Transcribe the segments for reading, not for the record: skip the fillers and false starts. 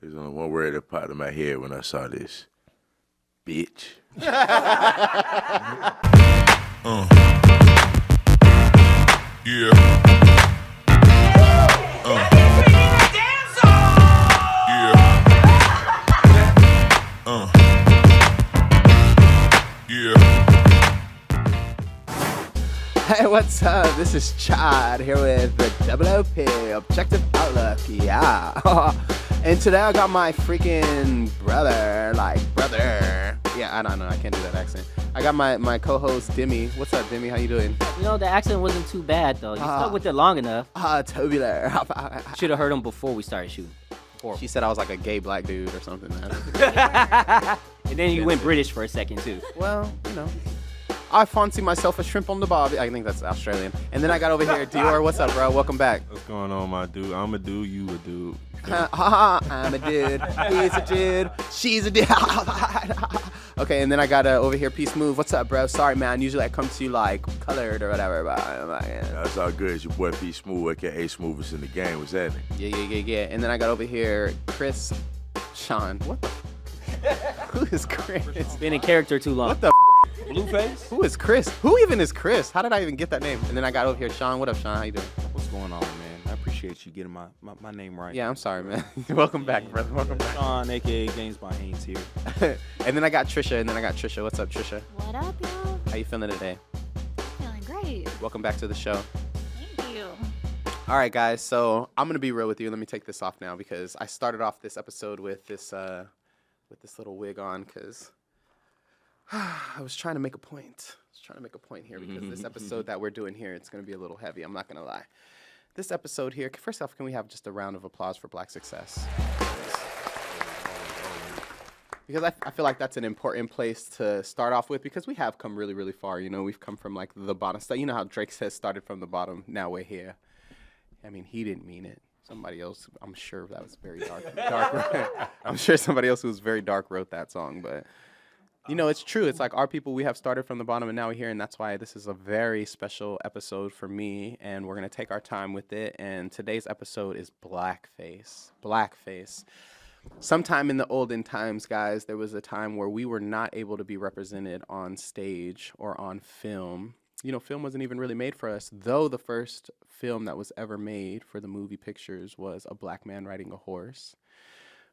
There's only one word that popped in my head when I saw this. Bitch. Yeah. Hey, what's up? This is Chad here with the OOP, Objective Outlook, yeah. And today I got my freaking brother. Yeah, I don't know, I can't do that accent. I got my co-host, Demi. What's up, Demi? How you doing? You know, the accent wasn't too bad, though. You stuck with it long enough. Tubular. Should have heard him before we started shooting. She said I was like a gay black dude or something, man. And then you went British for a second, too. Well, you know. I fancy myself a shrimp on the barbie. I think that's Australian. And then I got over here, Dior. What's up, bro? Welcome back. What's going on, my dude? I'm a dude, you a dude. I'm a dude. He's a dude. She's a dude. Okay, and then I got over here, Peace Move. What's up, bro? Sorry, man. Usually I come to you like colored or whatever, but I'm like, yeah. That's all good. It's your boy P Smooth, aka Smoothest in the game. What's happening? Yeah. And then I got over here, Chris Sean. What the? Who is Chris? Been in character too long. What the? Blueface? Who is Chris? Who even is Chris? How did I even get that name? And then I got over here, Sean. What up, Sean? How you doing? What's going on, man? I appreciate you getting my name right. Yeah, I'm sorry, man. Welcome back, brother. Welcome back. Sean, a.k.a. Games by Haynes here. And then I got Trisha, What's up, Trisha? What up, y'all? How you feeling today? Feeling great. Welcome back to the show. Thank you. All right, guys. So I'm gonna be real with you. Let me take this off now because I started off this episode with this little wig on because I was trying to make a point. Here because this episode that we're doing here, it's gonna be a little heavy. I'm not gonna lie. This episode here. First off, can we have just a round of applause for Black Success? Because I feel like that's an important place to start off with because we have come really, really far. You know, we've come from like the bottom. You know how Drake says started from the bottom. Now we're here. I mean, he didn't mean it. Somebody else, I'm sure that was very dark. I'm sure somebody else who was very dark wrote that song. But, you know, it's true. It's like our people, we have started from the bottom and now we're here. And that's why this is a very special episode for me. And we're going to take our time with it. And today's episode is Blackface. Blackface. Sometime in the olden times, guys, there was a time where we were not able to be represented on stage or on film. You know, film wasn't even really made for us, though the first film that was ever made for the movie pictures was a black man riding a horse.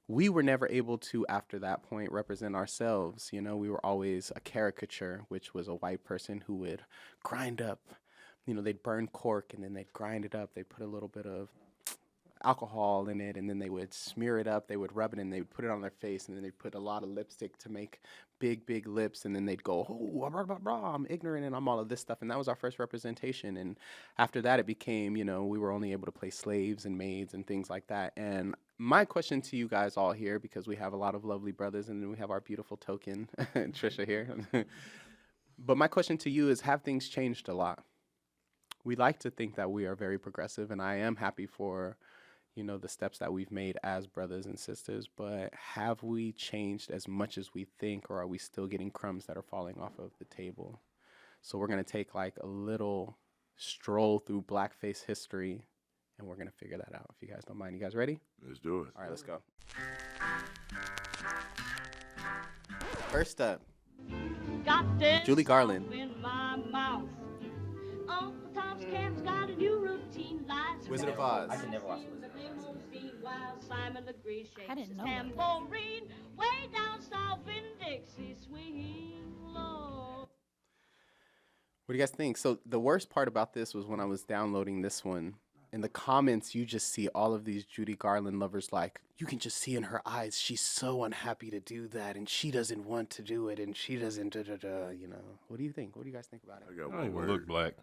We were never able to, after that point, represent ourselves. You know, we were always a caricature, which was a white person who would grind up. You know, they'd burn cork and then they'd grind it up. They'd put a little bit of alcohol in it and then they would smear it up. They would rub it and they would put it on their face and then they'd put a lot of lipstick to make big lips and then they'd go, oh, blah, blah, blah, I'm ignorant and I'm all of this stuff. And that was our first representation. And after that, it became, you know, we were only able to play slaves and maids and things like that. And my question to you guys all here, because we have a lot of lovely brothers and then we have our beautiful token, Trisha here. But my question to you is, have things changed a lot? We like to think that we are very progressive and I am happy for, you know, the steps that we've made as brothers and sisters, but have we changed as much as we think, or are we still getting crumbs that are falling off of the table? So we're going to take like a little stroll through Blackface history, and we're going to figure that out, if you guys don't mind. You guys ready? Let's do it. All right, let's go. First up, Julie Garland. Wizard of Oz. I can never watch Wizard of Oz. I didn't know that. What do you guys think? So the worst part about this was when I was downloading this one, in the comments, you just see all of these Judy Garland lovers like, you can just see in her eyes, she's so unhappy to do that, and she doesn't want to do it, and she doesn't, you know. What do you think? What do you guys think about it? I got I one don't word. look black.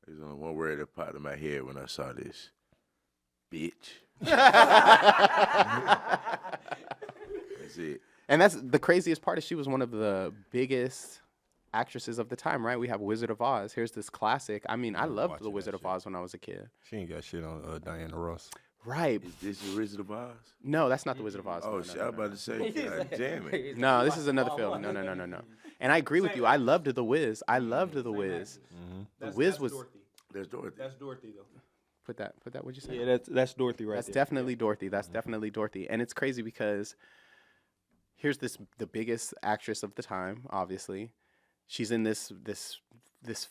There's only one word that popped in my head when I saw this. Bitch. That's it. And that's the craziest part is she was one of the biggest actresses of the time, right? We have Wizard of Oz. Here's this classic. I mean, I loved The watching Wizard that of shit. Oz when I was a kid. She ain't got shit on Diana Ross. Right. Is this your Wizard of Oz? No, that's not The Wizard of Oz. Oh, No, shit, no, I was no, about to say, God damn it. no, this is another film. No. And I agree with you. I loved The Wiz. I loved The Wiz. The Wiz was... That's Dorothy. That's Dorothy, though. Put that. What'd you say? Yeah, that's Dorothy right That's there. definitely Dorothy. That's definitely Dorothy. And it's crazy because here's the biggest actress of the time, obviously. She's in this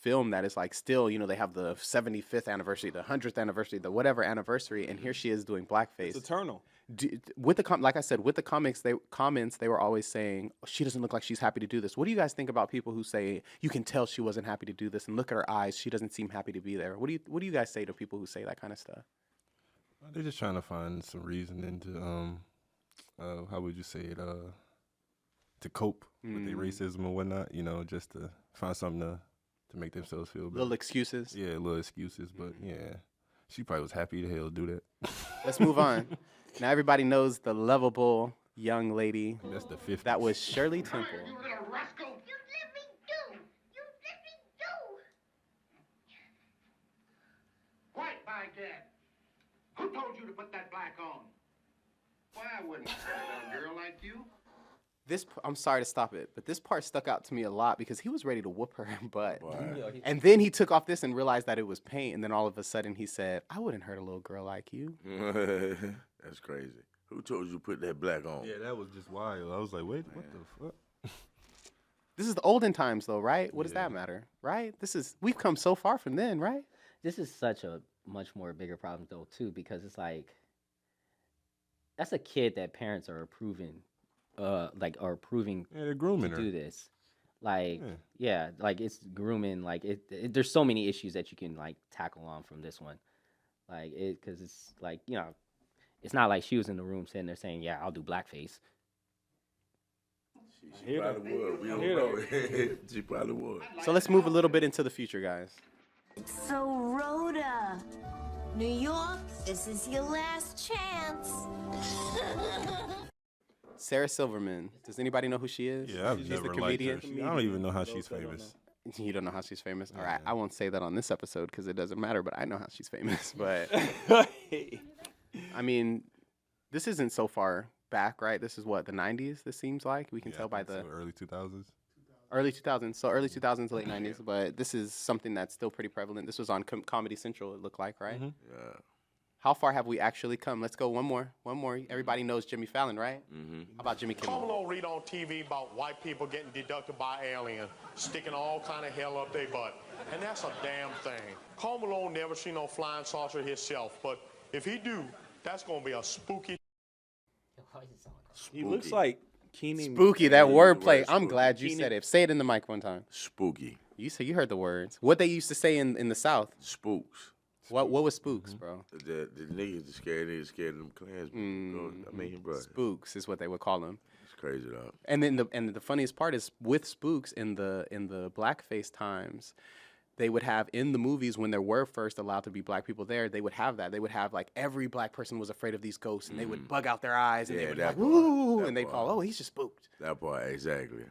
film that is like still, they have the 75th anniversary, the 100th anniversary, the whatever anniversary, and here she is doing blackface. It's eternal. With the like I said, with the comments, they were always saying she doesn't look like she's happy to do this. What do you guys think about people who say you can tell she wasn't happy to do this, and look at her eyes, she doesn't seem happy to be there? What do you guys say to people who say that kind of stuff? They're just trying to find some reasoning to, how would you say it, to cope with their racism and whatnot. Just to find something to make themselves feel better. Little excuses. Yeah, little excuses, but yeah, she probably was happy to hell do that. Let's move on. Now everybody knows the lovable young lady. That's the 50s. That was Shirley Temple. You little rascal! You let me do! You let me do! Quiet, by Dad. Who told you to put that black on? Why, I wouldn't put it on a girl like you. I'm sorry to stop it, but this part stuck out to me a lot because he was ready to whoop her butt. Why? And then he took off this and realized that it was paint, and then all of a sudden he said, I wouldn't hurt a little girl like you. That's crazy. Who told you to put that black on? Yeah, that was just wild. I was like, wait, what the fuck? This is the olden times though, right? What does that matter, right? We've come so far from then, right? This is such a much more bigger problem though too, because it's like that's a kid that parents are approving, are approving Yeah, they're grooming to her. do this. Like, yeah, like it's grooming. Like there's so many issues that you can like tackle on from this one, like because it's like it's not like she was in the room sitting there saying, "Yeah, I'll do blackface." She probably would. We don't know. She probably would. So let's move a little bit into the future, guys. So, Rhoda, New York, this is your last chance. Sarah Silverman. Does anybody know who she is? Yeah, I've She's never the liked comedian. her. I don't even know how she's famous. You don't know how she's famous? All right, I won't say that on this episode because it doesn't matter, but I know how she's famous. But, I mean, this isn't so far back, right? This is what, the 90s, this seems like? We can tell by the early 2000s. early 2000s. So early 2000s, late 90s. But this is something that's still pretty prevalent. This was on Comedy Central, it looked like, right? Yeah. How far have we actually come? Let's go one more. Everybody knows Jimmy Fallon, right? How about Jimmy Kimmel? Come along, read on TV about white people getting deducted by aliens, sticking all kind of hell up their butt. And that's a damn thing. Carl Malone never seen no flying saucer himself, but if he do, that's gonna be a spooky. He looks like Keenan. Spooky, that wordplay. I'm spooky. glad you said it. Say it in the mic one time. Spooky. You heard the words. What they used to say in the South. Spooks. What was spooks, bro? The niggas are scared. Niggas scared of them Klansmen. I mean, bro, Spooks is what they would call them. it's crazy though. And then the funniest part is with spooks in the blackface times, they would have in the movies when there were first allowed to be black people there, they would have that. They would have like every black person was afraid of these ghosts, and they would bug out their eyes, and they Yeah, would be that like, part, "Woo!" that and they'd part. call, "Oh, he's just spooked." That part, exactly.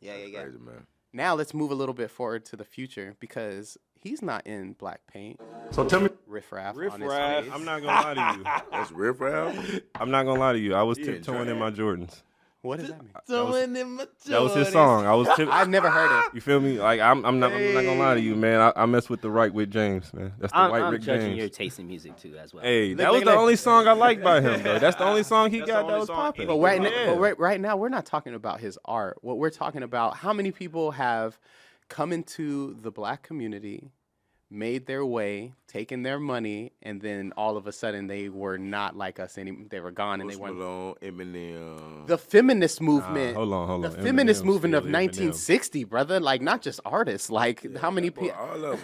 Yeah, That's crazy, man. Now let's move a little bit forward to the future because he's not in black paint. So tell me, Riff Raff. Riff on his Raff. face. I'm not gonna lie to you. That's Riff Raff. I'm not gonna lie to you. I was Yeah, tiptoeing in Jordan. my Jordans. What does that mean? That was his song. I was I've never heard it. You feel me? Like I'm not gonna lie to you, man. I mess with the right with James, man. That's the white I'm Rick judging James. your taste in music too, as well. Hey, that was the only song I liked by him, though. That's the only song he got that was popping. But right now, we're not talking about his art. What we're talking about, how many people have come into the black community, made their way, taken their money, and then all of a sudden they were not like us anymore. They were gone, and Post they went. Malone, Eminem. The feminist movement. Hold on. The feminist Eminem's movement of still Eminem. 1960, brother. Like not just artists. Like how many Boy, people? all of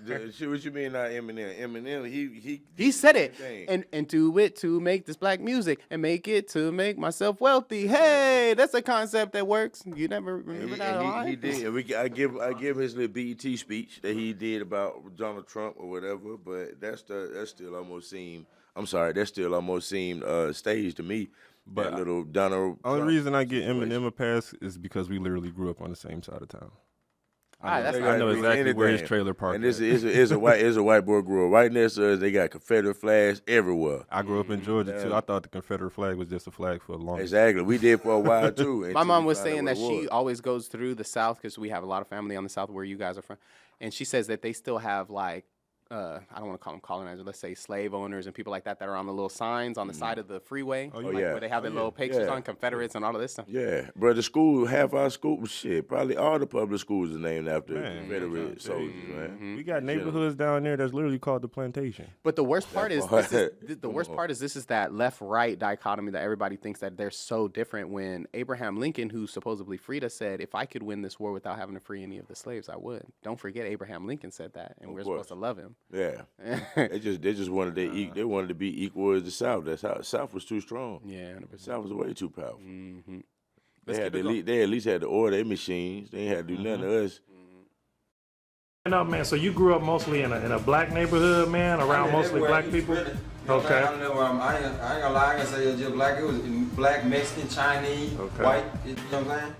them. Shit, what you mean not Eminem? Eminem, He said it, thing. and do it to make this black music, and make it to make myself wealthy. Hey, that's a concept that works. You never remember that line? He did. And I give his little BET speech that he did about Donald Trump or whatever, but that still almost seemed. I'm sorry, that still almost seemed staged to me. But that little Donald. Only Trump reason I get situation. Eminem a pass is because we literally grew up on the same side of town. That's I know exactly where his anything. trailer parked. And this is a white boy grew up right next to us. They got Confederate flags everywhere. I grew up in Georgia too. I thought the Confederate flag was just a flag for a long. Exactly, we did for a while too. My until mom we was found out saying what that it she was. always goes through the South because we have a lot of family on the South where you guys are from, and she says that they still have like I don't want to call them colonizers. Let's say slave owners and people like that are on the little signs on the side of the freeway, where they have their little pictures on Confederates and all of this stuff. Yeah, bro. The school, half our school, shit, probably all the public schools are named after Confederate soldiers, man. We got neighborhoods down there that's literally called the plantation. But the worst part is this is that left-right dichotomy that everybody thinks that they're so different. When Abraham Lincoln, who supposedly freed us, said, "If I could win this war without having to free any of the slaves, I would." Don't forget, Abraham Lincoln said that, and we're supposed to love him. Yeah, they just wanted they wanted to be equal as the South. That's how the South was too strong. Yeah, 100%. The South was way too powerful. Mm-hmm. They at least had to order their machines. They ain't had to do nothing to us. Up, man. So you grew up mostly in a black neighborhood, man, around mostly black people. Okay. I ain't gonna lie. I ain't gonna say it was just black. It was black, Mexican, Chinese, white. You know what I'm saying?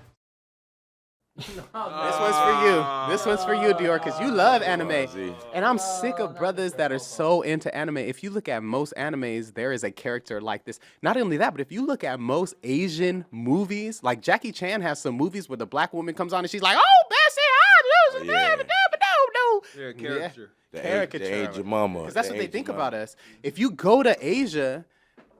This one's for you. This one's for you, Dior, because you love anime. And I'm sick of brothers that are so into anime. If you look at most animes, there is a character like this. Not only that, but if you look at most Asian movies, like Jackie Chan has some movies where the black woman comes on and she's like, "Oh, Bessie, Yeah, character. caricature. The age of mama. Because that's what they think about us. If you go to Asia,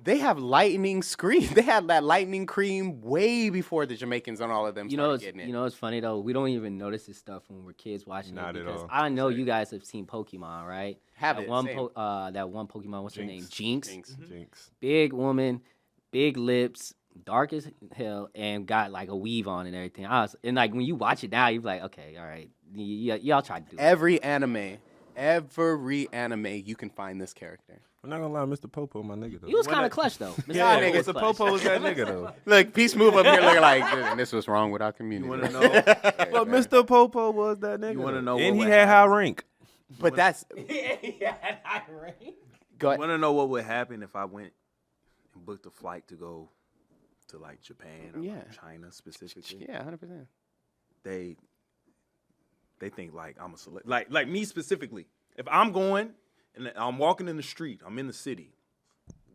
they have lightning screen. They had that lightning cream way before the Jamaicans and all of them started getting it. You know, it's funny though. We don't even notice this stuff when we're kids watching Not it. at Because all. I know you guys have seen Pokemon, right? Have that it, one same. that one Pokemon. What's her name? Jinx. Jinx. Big woman, big lips, dark as hell, and got like a weave on and everything. And like when you watch it now, you're like, okay, all right, y'all try to do it. Every anime, you can find this character. I'm not gonna lie, Mr. Popo, my nigga though. He was kind of clutch though. Yeah, nigga, Mr. Popo was that nigga though. Look, Peace move up here looking like, this was wrong with our community. You want to know? But Mr. Popo was that nigga. You want to though. know? And what he would had high rank. But that's go You ahead. want to know what would happen if I went and booked a flight to go to like Japan or China specifically? Yeah, 100%. They think like I'm a select, like me specifically. If I'm going and I'm walking in the street, I'm in the city,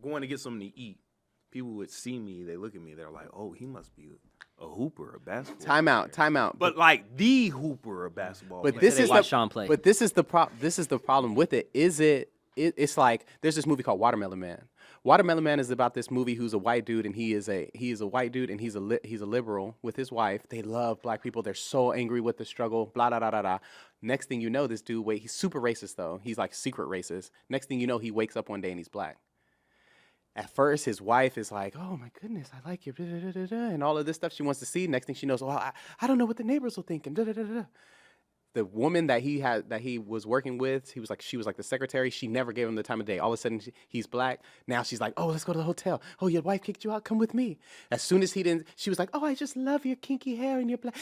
going to get something to eat, people would see me, they look at me, they're like, oh, he must be a hooper, a basketball Time out. But like the hooper of basketball. But player. this is watch Sean play. But this is the problem with it. It's like there's this movie called Watermelon Man. Watermelon Man is about this movie who's a white dude and he is a white dude and he's a liberal with his wife. They love black people. They're so angry with the struggle. Blah da da da da. Next thing you know, this dude he's super racist though. He's like secret racist. Next thing you know, he wakes up one day and he's black. At first, his wife is like, "Oh my goodness, I like you," and all of this stuff she wants to see. Next thing she knows, "Well, I don't know what the neighbors will think." And the woman that he was working with, she was like the secretary. She never gave him the time of day. All of a sudden, he's black. Now she's like, "Oh, let's go to the hotel. Oh, your wife kicked you out. Come with me." As soon as he didn't, she was like, "Oh, I just love your kinky hair and your black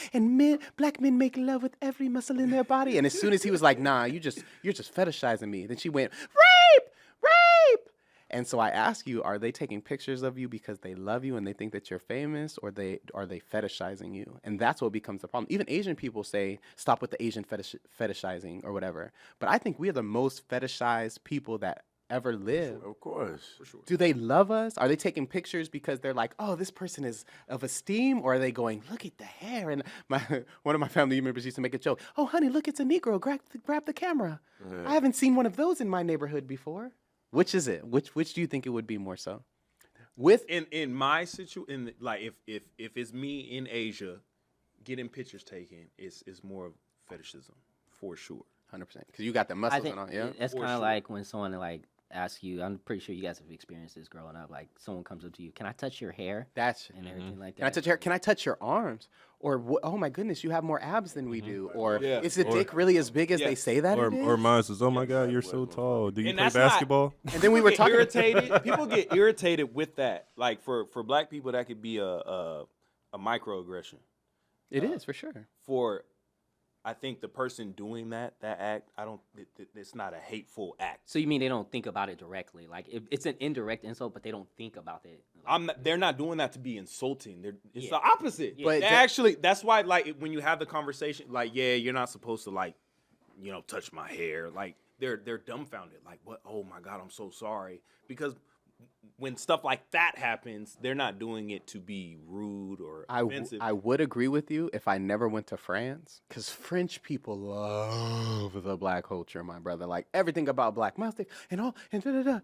black men make love with every muscle in their body." And as soon as he was like, "Nah, you're just fetishizing me," then she went, "Rape, rape." And so I ask you, are they taking pictures of you because they love you and they think that you're famous, or are they fetishizing you? And that's what becomes the problem. Even Asian people say, stop with the Asian fetishizing or whatever. But I think we are the most fetishized people that ever live. Of course. For sure. Do they love us? Are they taking pictures because they're like, oh, this person is of esteem? Or are they going, look at the hair? And one of my family members used to make a joke. Oh, honey, look, it's a Negro. Grab the camera. I haven't seen one of those in my neighborhood before. Which is it? Which do you think it would be more so? With in my situation, like if it's me in Asia, getting pictures taken is more fetishism for sure. 100%. Because you got the muscles I think on, yeah. that's kind of like when someone like asks you. I'm pretty sure you guys have experienced this growing up. Like someone comes up to you, "Can I touch your hair?" That's and everything like that. Can I touch your hair? Can I touch your arms? Or oh my goodness, you have more abs than we do. Or is the dick really as big as they say that it is? Or mine says, "Oh my God, you're so tall. Do you And play that's not- basketball?" And then we were talking. Irritated. People get irritated with that. Like for black people, that could be a microaggression. It is for sure. For I think the person doing that act, it's not a hateful act. So you mean they don't think about it directly? Like it's an indirect insult, but they don't think about it. They're not doing that to be insulting. It's the opposite. Yeah. But actually, that's why, like, when you have the conversation, like, yeah, you're not supposed to, like, touch my hair. Like, they're dumbfounded. Like, what? Oh my God, I'm so sorry. Because when stuff like that happens, they're not doing it to be rude or offensive. I would agree with you if I never went to France, because French people love the black culture, my brother. Like everything about black moustache and all and da da da.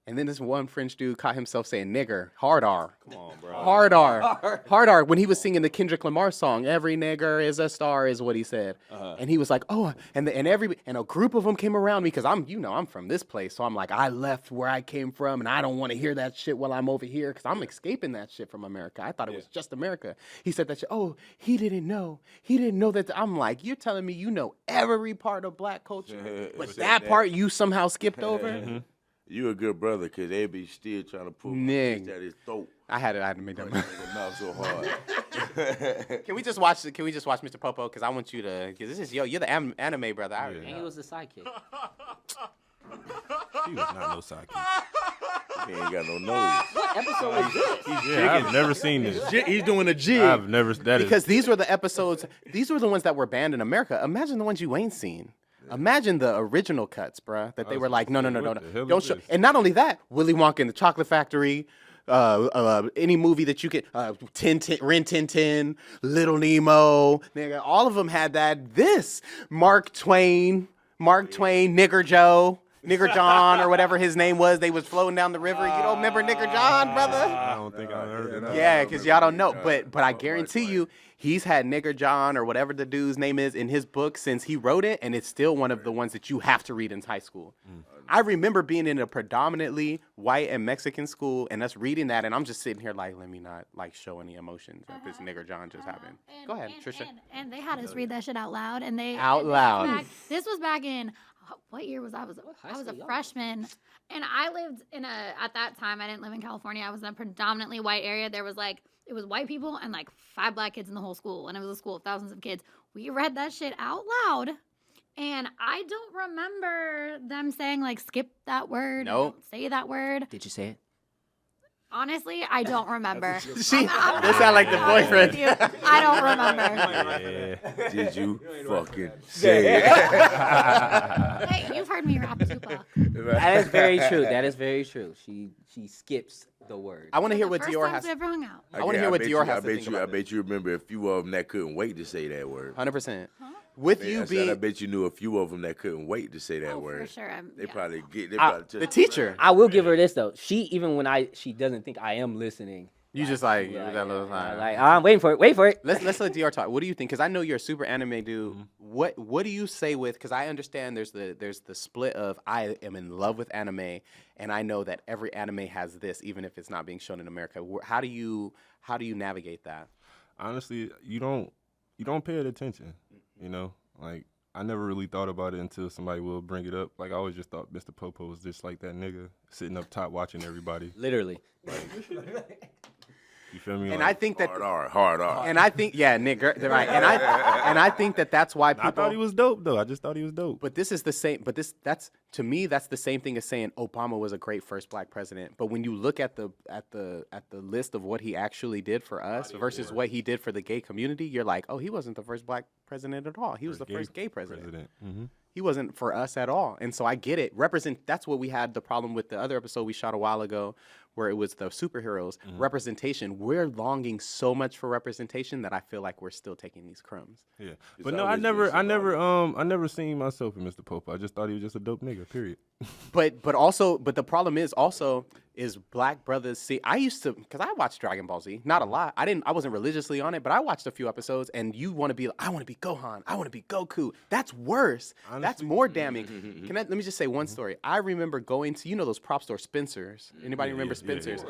And then this one French dude caught himself saying nigger, hard R. Come on, bro. Hard R. Hard R. When he was singing the Kendrick Lamar song, every nigger is a star is what he said. And he was like, oh, and a group of them came around me because I'm from this place. So I'm like, I left where I came from and I don't want to hear that shit while I'm over here because I'm escaping that shit from America. I thought it was just America. He said that shit. Oh, he didn't know. He didn't know that. I'm like, you're telling me you know every part of black culture, but that part you somehow skipped over? You a good brother, because they be still trying to pull my fist at his throat. I had to make that. Mouth so hard. Can we just watch Mr. Popo? Because I want you to. Because this is you're the anime brother. I already And know. he was the sidekick. He was not no sidekick. He ain't got no nose. What episode was this? Yeah, I've never seen this. He's doing a jig. I've never. Because these were the episodes. These were the ones that were banned in America. Imagine the ones you ain't seen. Imagine the original cuts, bruh, that they were like, no, don't show. And not only that, Willy Wonka and the Chocolate Factory, any movie that you get, Rin Tin Tin, Little Nemo, nigga, all of them had that. This Mark Twain, Nigger Joe, Nigger John, or whatever his name was. They was floating down the river. You don't remember Nigger John, brother? I don't think I heard it. Yeah, because y'all don't know. But I guarantee you, he's had Nigger John or whatever the dude's name is in his book since he wrote it, and it's still one of the ones that you have to read in high school. I remember being in a predominantly white and Mexican school, and us reading that, and I'm just sitting here like, let me not like show any emotions that this Nigger John just happened. Go ahead, Trisha. And they had us read that shit out loud, and they Out loud. This was back in what year was I? I was a freshman, and I lived at that time I didn't live in California. I was in a predominantly white area. There was it was white people and like 5 black kids in the whole school, and it was a school of thousands of kids. We read that shit out loud, and I don't remember them saying like skip that word, Nope. don't say that word. Did you say it? Honestly, I don't remember. They sound like the boyfriend. I don't remember. Yeah. Did you fucking say it? Hey, you've heard me rap Tupac. That is very true. That is very true. She skips the word. I want to hear The what first Dior times has. we ever hung out. I want to hear what Dior has to think I about bet you remember a few of them that couldn't wait to say that word. 100%. With you I being bet you knew a few of them that couldn't wait to say that word. For sure. They probably get. They I- probably the teacher. I will give her this though. She even when she doesn't think I am listening. You just like Yeah, that little line. like I'm waiting for it. Wait for it. Let's let Dior talk. What do you think? Because I know you're a super anime dude. What do you say with? Because I understand there's the split of I am in love with anime, and I know that every anime has this, even if it's not being shown in America. How do you navigate that? Honestly, you don't pay it attention. You know, like I never really thought about it until somebody will bring it up. Like I always just thought Mr. Popo was just like that nigga sitting up top watching everybody. Literally. You feel me? And Like, I think that hard R. And I think Nick, right? And I think that's why people. I thought he was dope though. I just thought he was dope. But this is the same. But that's to me that's the same thing as saying Obama was a great first black president. But when you look at the list of what he actually did for us versus what he did for the gay community, you're like, oh, he wasn't the first black president at all. He was the first gay president. Mm-hmm. He wasn't for us at all. And so I get it. That's what we had the problem with the other episode we shot a while ago where it was the superheroes. Representation. We're longing so much for representation that I feel like we're still taking these crumbs. Yeah. But no, I never seen myself in Mr. Popo. I just thought he was just a dope nigga, period. But the problem is black brothers see. I used to, because I watched Dragon Ball Z, not a lot. I wasn't religiously on it, but I watched a few episodes. And you want to be, I want to be Gohan, I want to be Goku. That's worse. Honestly, that's more damning. Let me just say one story. I remember going to those prop store Spencer's. Anybody remember Spencer's?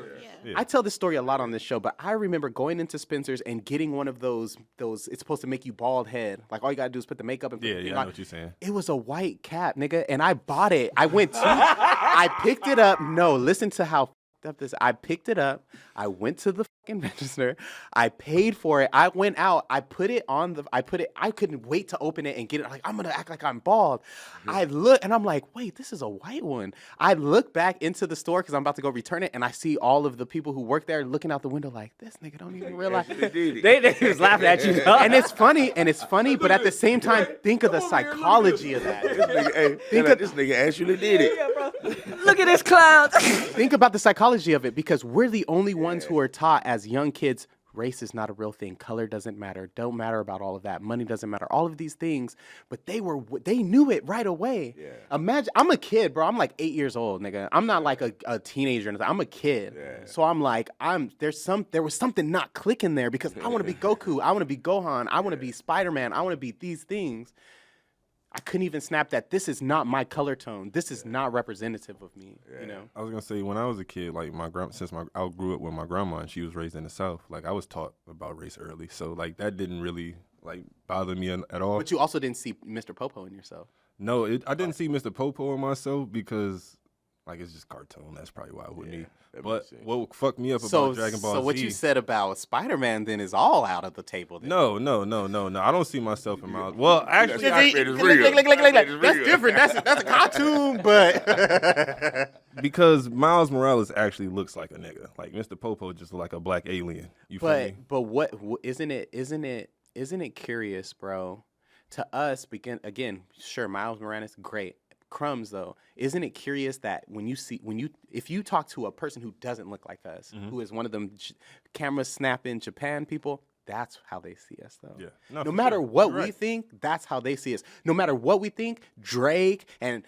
Yeah. I tell this story a lot on this show, but I remember going into Spencer's and getting one of those. It's supposed to make you bald head. Like all you gotta do is put the makeup and put the thing I on. know what you're saying. It was a white cap, nigga, and I bought it. I picked it up. No, listen to how fucked up this. I picked it up. I went to the fucking register. I paid for it. I went out. I couldn't wait to open it and get it. Like, I'm gonna act like I'm bald. I look and I'm like, wait, this is a white one. I look back into the store because I'm about to go return it, and I see all of the people who work there looking out the window like, this nigga don't even realize. They was laughing at you. And it's funny, but at the same time, think of the psychology of that. This nigga actually did it. Look at this clown. Think about the psychology of it, because we're the only ones who are taught as young kids, race is not a real thing. Color doesn't matter. Don't matter about all of that. Money doesn't matter. All of these things. But they knew it right away. Yeah. Imagine, I'm a kid, bro. I'm like 8 years old, nigga. I'm not like a teenager. I'm a kid. Yeah. So I'm like, there was something not clicking there, because I want to be Goku. I want to be Gohan. I want to be Spider-Man. I want to be these things. I couldn't even snap that. This is not my color tone. This is not representative of me. You know. I was gonna say, when I was a kid, like I grew up with my grandma and she was raised in the South. Like I was taught about race early, so like that didn't really like bother me at all. But you also didn't see Mr. Popo in yourself. No, I didn't see Mr. Popo in myself because like it's just cartoon. That's probably why I wouldn't eat. But what fucked me up about Dragon Ball Z? So what you said about Spider-Man then is all out of the table. Then. No. I don't see myself in Miles. Well, actually, that's different. That's a cartoon, but because Miles Morales actually looks like a nigga. Like Mr. Popo just like a black alien. You feel me? But what isn't it curious, bro? To us, again, sure, Miles Morales, great. Crumbs, though, isn't it curious that if you talk to a person who doesn't look like us, who is one of them camera snapping Japan people, that's how they see us, though. Yeah. No matter what we think, that's how they see us. No matter what we think, Drake and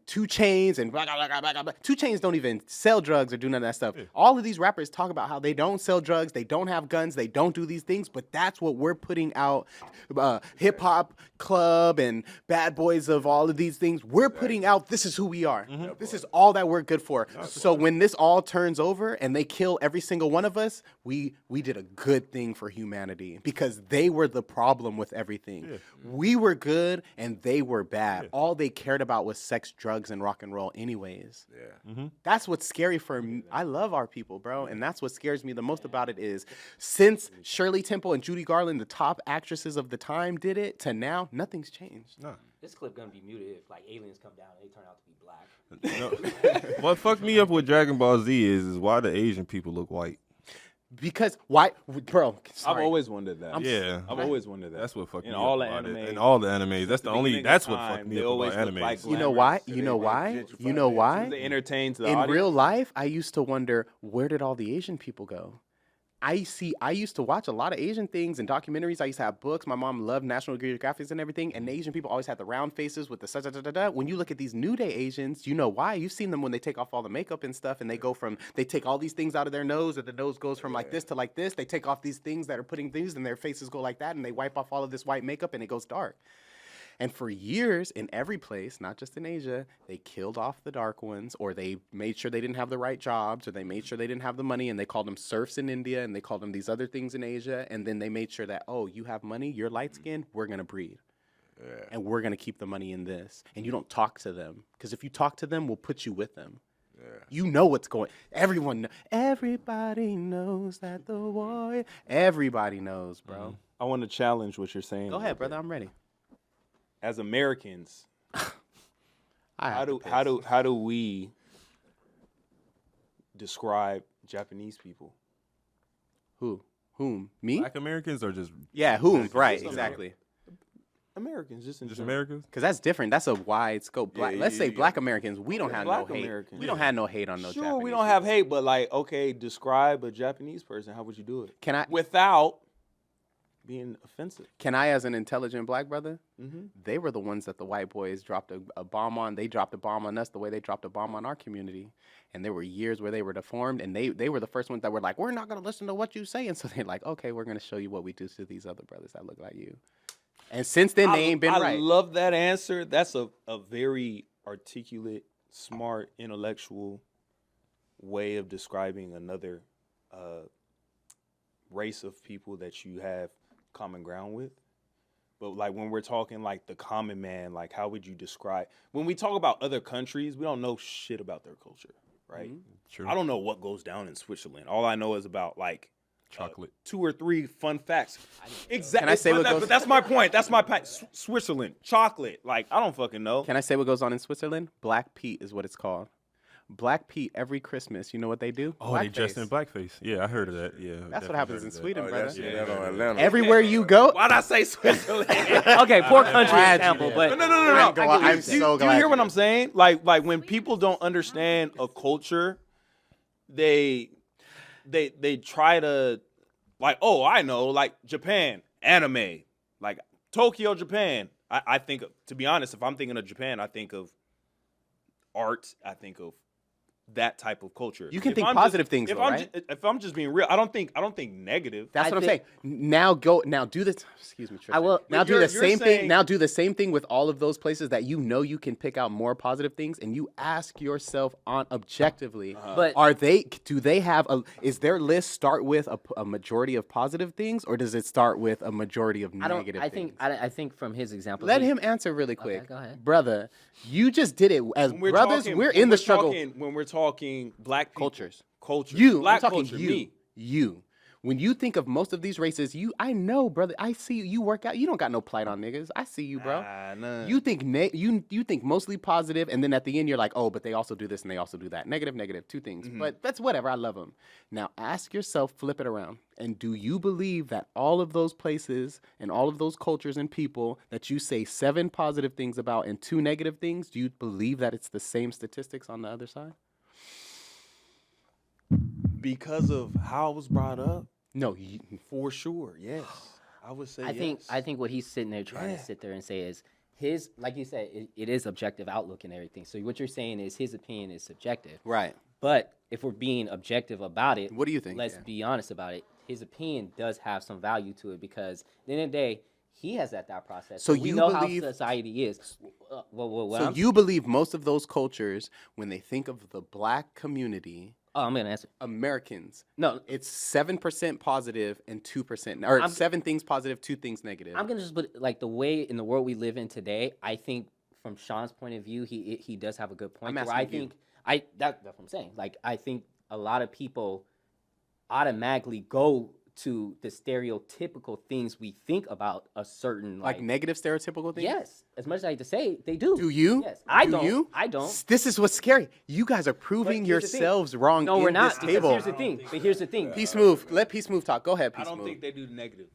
2 Chainz and blah, blah, blah, blah, blah. 2 Chainz don't even sell drugs or do none of that stuff. Yeah. All of these rappers talk about how they don't sell drugs, they don't have guns, they don't do these things, but that's what we're putting out. Hip hop club and bad boys of all of these things. We're putting out, this is who we are. Mm-hmm. This is all that we're good for. So when this all turns over and they kill every single one of us, we did a good thing for humanity, because they were the problem with everything. Yeah. We were good and they were bad. Yeah. All they cared about was sex, drugs, and rock and roll anyways. Yeah. Mm-hmm. That's what's scary for me. I love our people, bro, and that's what scares me the most about it is since Shirley Temple and Judy Garland, the top actresses of the time, did it, to now, nothing's changed. No. This clip gonna be muted if like aliens come down and they turn out to be black. No. What fucked me up with Dragon Ball Z is why the Asian people look white. Because why, bro? Sorry. I've always wondered that. I've always wondered that. That's what fucked me up all about it. In all the animes, that's what fucked me up about animes. Like you know why? You know why? They entertain the in audience. real life, I used to wonder, where did all the Asian people go? I used to watch a lot of Asian things and documentaries. I used to have books. My mom loved National Geographic and everything. And the Asian people always had the round faces with the da-da-da-da-da. When you look at these New Day Asians, you know why. You've seen them when they take off all the makeup and stuff, and they take all these things out of their nose, or the nose goes from like this to like this. They take off these things that are putting things, and their faces go like that, and they wipe off all of this white makeup, and it goes dark. And for years, in every place, not just in Asia, they killed off the dark ones, or they made sure they didn't have the right jobs, or they made sure they didn't have the money, and they called them serfs in India, and they called them these other things in Asia, and then they made sure that, oh, you have money, you're light-skinned, we're going to breed. Yeah. And we're going to keep the money in this. And you don't talk to them, because if you talk to them, we'll put you with them. Yeah. You know what's going. Everybody knows that the war. Everybody knows, bro. Mm-hmm. I want to challenge what you're saying. Go ahead, brother. I'm ready. As Americans, how do we describe Japanese people? Whom? Me? Black Americans or just whom? Right, exactly. Americans, just Americans. Because that's different. That's a wide scope. Let's say Black Americans. We don't have no hate. Americans. We don't have no hate on no. Sure, we don't have hate, but like, okay, describe a Japanese person. How would you do it? Can I without being offensive? Can I, as an intelligent black brother, they were the ones that the white boys dropped a bomb on. They dropped a bomb on us the way they dropped a bomb on our community. And there were years where they were deformed, and they were the first ones that were like, we're not going to listen to what you say. And so they're like, okay, we're going to show you what we do to these other brothers that look like you. And since then, they ain't been right. I love that answer. That's a very articulate, smart, intellectual way of describing another race of people that you have common ground with. But like when we're talking like the common man, like how would you describe, when we talk about other countries, we don't know shit about their culture, right? True. I don't know what goes down in Switzerland. All I know is about like chocolate. 2 or 3 fun facts. Exactly. Can I say but that's my point. That's my point. Switzerland, chocolate. Like I don't fucking know. Can I say what goes on in Switzerland? Black Pete is what it's called. Black Pete every Christmas, you know what they do? Oh, they dressed in blackface. Yeah, I heard of that. Yeah, That's what happens in Sweden, brother. That's that on Atlanta. Everywhere you go. Why'd I say Switzerland? Okay, poor country example, but No. I'm so glad you hear you what did. I'm saying? Like when people don't understand a culture, they try to like, oh, I know, like Japan, anime, like Tokyo, Japan. I think, to be honest, if I'm thinking of Japan, I think of art. I think of that type of culture. You can If think I'm positive just, things, if though, I'm right? if I'm just being real, I don't think negative. That's I what I'm saying. think- Now do this. Excuse me, Trisha. I will- Now But do you're the same thing. saying- Now do the same thing with all of those places that you know you can pick out more positive things, and you ask yourself on objectively, But- do they have is their list start with a majority of positive things, or does it start with a majority of negative things? I think from his example. Let he- him answer really quick. go ahead. Brother, you just did it as When we're brothers. talking- We're when in the we're struggle. When we're talking black people, culture, You, black I'm talking culture, you. me. You. When you think of most of these races, I know, brother. I see you. You work out. You don't got no plight on niggas. I see you, bro. Nah. You think you think mostly positive, and then at the end you're like, oh, but they also do this and they also do that. Negative, two things. Mm-hmm. But that's whatever. I love them. Now ask yourself, flip it around, and do you believe that all of those places and all of those cultures and people that you say 7 positive things about and 2 negative things, do you believe that it's the same statistics on the other side? Because of how I was brought up, No, for sure, yes. I would say I think what he's sitting there trying to sit there and say is his, like you said, it is objective outlook and everything. So what you're saying is his opinion is subjective. right. But if we're being objective about it, What do you think? Let's Yeah. be honest about it. His opinion does have some value to it because at the end of the day, he has that thought process. So we you know believe- how society is. What So I'm- you believe most of those cultures, when they think of the black community, Oh, I'm gonna answer. Americans, No, it's 7% positive and 2%, or I'm- 7 things positive, 2 things negative. I'm gonna just put like the way in the world we live in today. I think from Sean's point of view, he does have a good point. I'm Where I asking you. think that's what I'm saying. Like I think a lot of people automatically go to the stereotypical things we think about a certain like negative stereotypical things? Yes, as much as I hate to say, they do. Do you? Yes, I Do don't. you? I don't. This is what's scary. You guys are proving here's the thing. yourselves wrong No, in we're not. this Because table. here's the thing. But here's the thing. Peace Move. Let Peace Move talk. Go ahead, Peace I don't Move. think they do negative.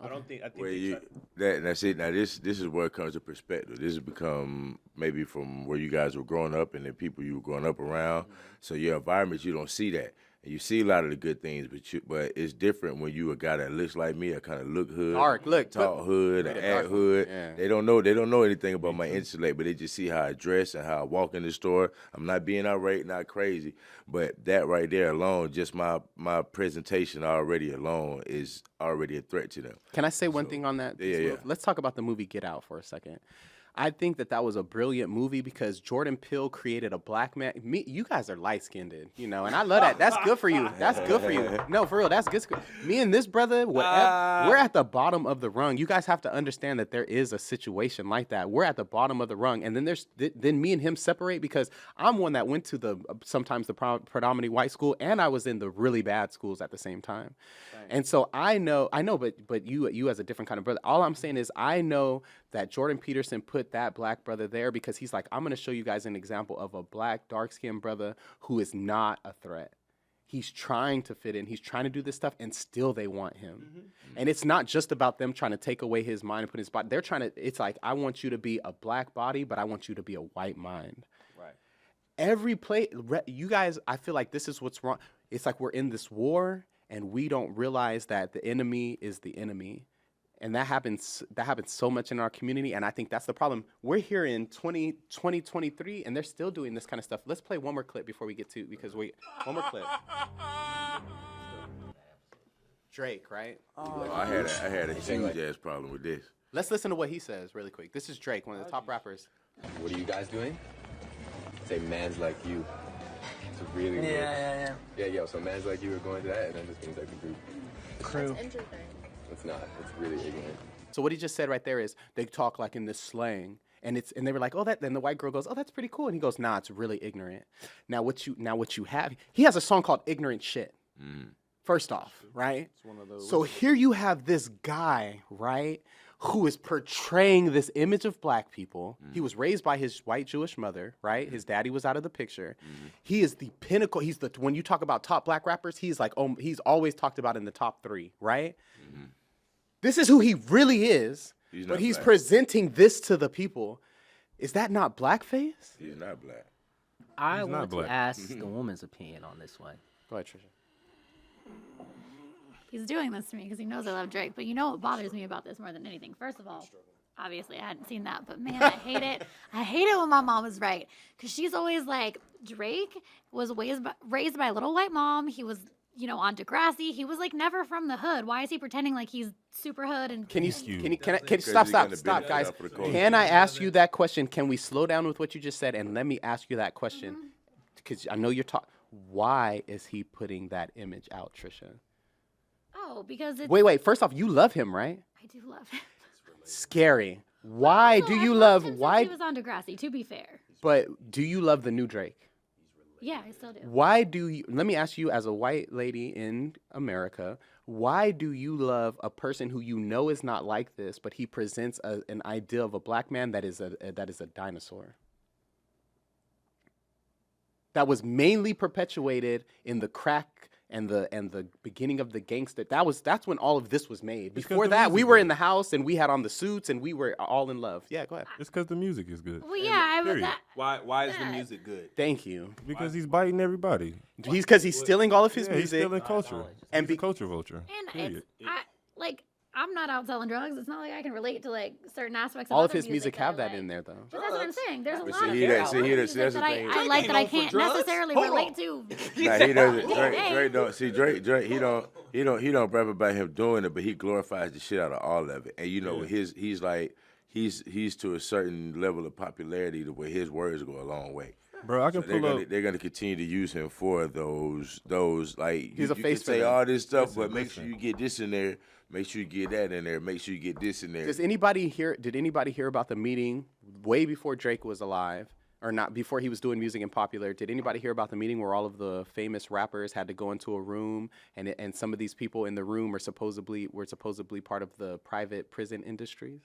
I think Well, they try- that's it. Now this is where it comes to perspective. This has become maybe from where you guys were growing up and the people you were growing up around. So your environment, you don't see that. And you see a lot of the good things, but it's different when you a guy that looks like me, I kind of look hood, Dark, look, talk hood, and act hood. Yeah. They don't know anything about my intellect, but they just see how I dress and how I walk in the store. I'm not being outright, not crazy, but that right there alone, just my presentation already alone is already a threat to them. Can I say one thing on that? Peace Yeah. Move? Let's talk about the movie Get Out for a second. I think that was a brilliant movie because Jordan Peele created a black man. You guys are light-skinned, and I love that. That's good for you. That's good for you. No, for real, that's good. Me and this brother, we're at the bottom of the rung. You guys have to understand that there is a situation like that. We're at the bottom of the rung, and then me and him separate because I'm one that went to sometimes the predominantly white school, and I was in the really bad schools at the same time. And so I know, but you as a different kind of brother. All I'm saying is I know that Jordan Peterson put that black brother there because he's like, I'm going to show you guys an example of a black, dark-skinned brother who is not a threat. He's trying to fit in. He's trying to do this stuff, and still they want him. Mm-hmm. And it's not just about them trying to take away his mind and put his body. They're trying to, it's like, I want you to be a black body, but I want you to be a white mind. Right. Every play, you guys, I feel like this is what's wrong. It's like we're in this war, and we don't realize that the enemy is the enemy. And that happens so much in our community, and I think that's the problem. We're here in 2023, and they're still doing this kind of stuff. Let's play one more clip before we get to, one more clip. Drake, right? I had a huge ass problem with this. Let's listen to what he says really quick. This is Drake, one of the top rappers. What are you guys doing? Say mans like you. It's really weird. Yeah, yo, so mans like you are going to that, and then this means like the group. Crew. That's interesting. It's not. It's really ignorant. So what he just said right there is they talk like in this slang, and they were like, oh, that. Then the white girl goes, oh, that's pretty cool, and he goes, nah, it's really ignorant. Now what you have? He has a song called "Ignorant Shit." First off, right? It's one of those. So here you have this guy, right, who is portraying this image of black people. He was raised by his white Jewish mother, right? His daddy was out of the picture. He is the pinnacle. He's the, when you talk about top black rappers, he's like, oh, he's always talked about in the top 3, right? This is who he really is, but he's presenting this to the people. Is that not blackface? He's not black. I want to ask the woman's opinion on this one. Go ahead, Trisha. He's doing this to me because he knows I love Drake. But you know what bothers me about this more than anything? First of all, obviously I hadn't seen that, but man, I hate it. I hate it when my mom is right because she's always like, Drake was raised by a little white mom. He was, you know, on Degrassi. He was like never from the hood. Why is he pretending like he's super hood? And can you stop, guys? Can I ask you that question? Can we slow down with what you just said and let me ask you that question? Because I know you're talking. Why is he putting that image out, Trisha? Oh, because it's... Wait. First off, you love him, right? I do love him. Scary. Why do you love... Why he was on Degrassi, to be fair. But do you love the new Drake? Yeah, I still do. Why do you... Let me ask you, as a white lady in America, why do you love a person who you know is not like this, but he presents an idea of a black man that is a dinosaur? That was mainly perpetuated in the crack and the beginning of the gangster. That's when all of this was made. Before that, we were in the house and we had on the suits and we were all in love. Yeah, go ahead. It's because the music is good. Well, yeah, Why is the music good? Thank you. Because he's biting everybody. He's stealing all of his music. He's stealing culture. And he's a culture vulture. And I'm not out selling drugs. It's not like I can relate to like certain aspects of all of other his music have that in there, though. But that's what I'm saying. There's a lot of that's the music thing. I like that I can't necessarily relate to. Nah, he doesn't. Drake don't. See, Drake, he don't rap about him doing it, but he glorifies the shit out of all of it. And you know, he's to a certain level of popularity to where his words go a long way. Bro, I can pull up. They're gonna continue to use him for those like. He's a face for say all this stuff, but make sure you get this in there. Make sure you get that in there. Make sure you get this in there. Did anybody hear about the meeting way before Drake was alive, or not before he was doing music and popular? Did anybody hear about the meeting where all of the famous rappers had to go into a room and some of these people in the room were supposedly part of the private prison industries?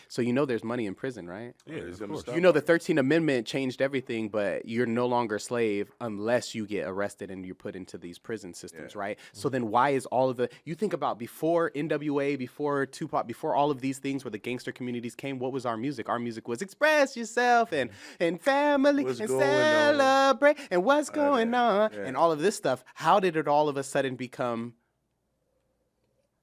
So you know there's money in prison, right? Yeah, of course. You know the 13th Amendment changed everything, but you're no longer a slave unless you get arrested and you're put into these prison systems, right? So then why is all of you think about before NWA, before Tupac, before all of these things where the gangster communities came, what was our music? Our music was express yourself and family and celebrate and what's going on and all of this stuff. How did it all of a sudden become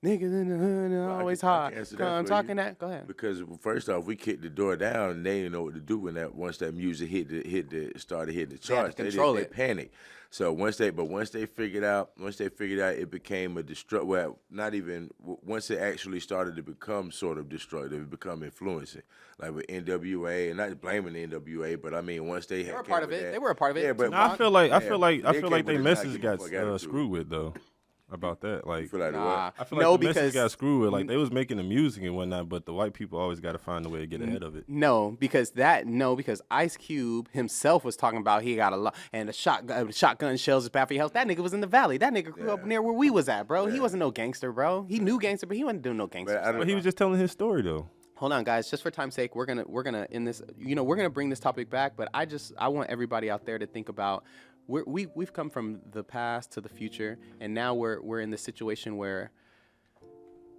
niggas in the hood always hot? I'm talking that. Go ahead. Because first off, we kicked the door down, and they didn't know what to do when once that music started hitting the charts. They panicked. So once they figured out, it became a once it actually started to become sort of destructive, it become influencing, like with NWA, and not blaming the NWA, but I mean once they were a part of it. They were a part of it. Yeah, but I feel like they message got screwed with though. About that, like, I feel like the message got screwed with. Like they was making the music and whatnot, but the white people always got to find a way to get ahead of it. Because Ice Cube himself was talking about he got a lot and shotgun shells is bad for your health. That nigga was in the valley. That nigga grew up near where we was at, bro. He wasn't no gangster, bro. He knew gangster, but he wasn't doing no gangster. But he was just telling his story though. Hold on, guys. Just for time's sake, we're gonna end this. You know, we're gonna bring this topic back, but I want everybody out there to think about. We've come from the past to the future, and now we're in the situation where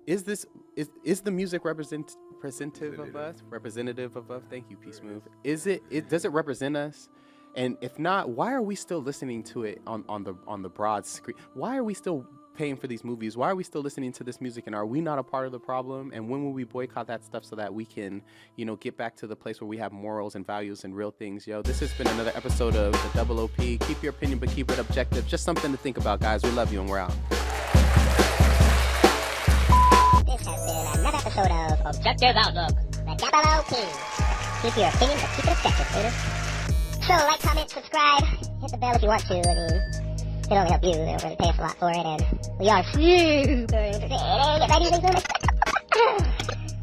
is the music representative of us? Thank you, Peace Move. Does it represent us? And if not, why are we still listening to it on the broad screen? Why are we still paying for these movies? Why are we still listening to this music, and are we not a part of the problem? And when will we boycott that stuff so that we can, get back to the place where we have morals and values and real things? This has been another episode of the Double OP. Keep your opinion, but keep it objective. Just something to think about, guys. We love you, and we're out. This has been another episode of Objective Outlook, the Double OP. Keep your opinion, but keep it objective, haters. So, like, comment, subscribe, hit the bell if you want to. I mean, it'll only help you. They don't really pay us a lot for it, and we are super entertaining. Get ready to